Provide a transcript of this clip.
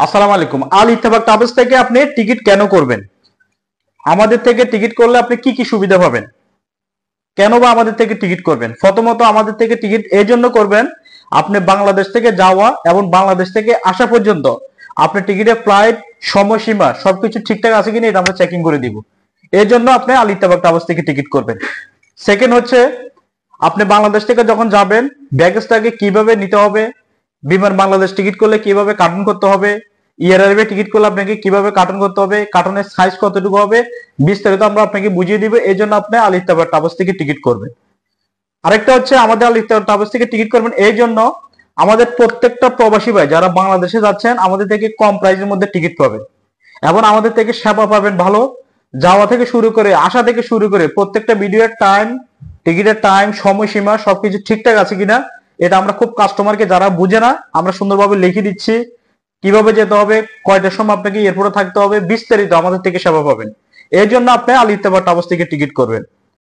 আসসালামু আলাইকুম। আল ইত্তেফাক ট্রাভেলস থেকে আপনি টিকিট কেন করবেন? আমাদের থেকে টিকিট করলে আপনি কি কি সুবিধা পাবেন? কেন বা আমাদের থেকে টিকিট করবেন? প্রথমত আমাদের থেকে টিকিট এই জন্য করবেন, আপনি বাংলাদেশ থেকে যাওয়া এবং বাংলাদেশ থেকে আসা পর্যন্ত আপনি টিকিটের ফ্লাইট, সময়সীমা সবকিছু ঠিকঠাক আছে কিনা এটা আমরা চেকিং করে দিব। এই জন্য আপনি আল ইত্তেফাক ট্রাভেলস থেকে টিকিট করবেন। সেকেন্ড হচ্ছে, আপনি বাংলাদেশ থেকে যখন যাবেন ব্যাগেজটাকে কিভাবে নিতে হবে, বিমান বাংলাদেশ টিকিট করলে কিভাবে কার্টন করতে হবে, এয়ার আরবে টিকিট করলে আপনাকে কিভাবে কার্টন করতে হবে, কার্টনের সাইজ কতটুকু হবে, বিস্তারিত আমরা আপনাকে বুঝিয়ে দিব। এই জন্য আপনি আল ইত্তেফাক ট্রাভেলস থেকে টিকিট করবেন। আরেকটা হচ্ছে, আমাদের আল ইত্তেফাক ট্রাভেলস থেকে টিকিট করবেন এই জন্য, আমাদের প্রত্যেকটা প্রবাসী ভাই যারা বাংলাদেশে যাচ্ছেন আমাদের থেকে কম প্রাইসের মধ্যে টিকিট পাবেন এবং আমাদের থেকে সেবা পাবেন ভালো। যাওয়া থেকে শুরু করে আসা থেকে শুরু করে প্রত্যেকটা ভিডিওর টাইম, টিকিটের টাইম, সময়সীমা সবকিছু ঠিকঠাক আছে কিনা এটা আমরা খুব কাস্টমারকে যারা বুঝে না আমরা সুন্দরভাবে লিখে দিচ্ছি। কিভাবে যেতে হবে, কয়টার সময় আপনাকে এয়ারপোর্টে থাকতে হবে, বিস্তারিত আমাদের থেকে সেবা পাবেন। এই জন্য আপনি আল ইত্তেফাক ট্রাভেলস থেকে টিকিট করবেন।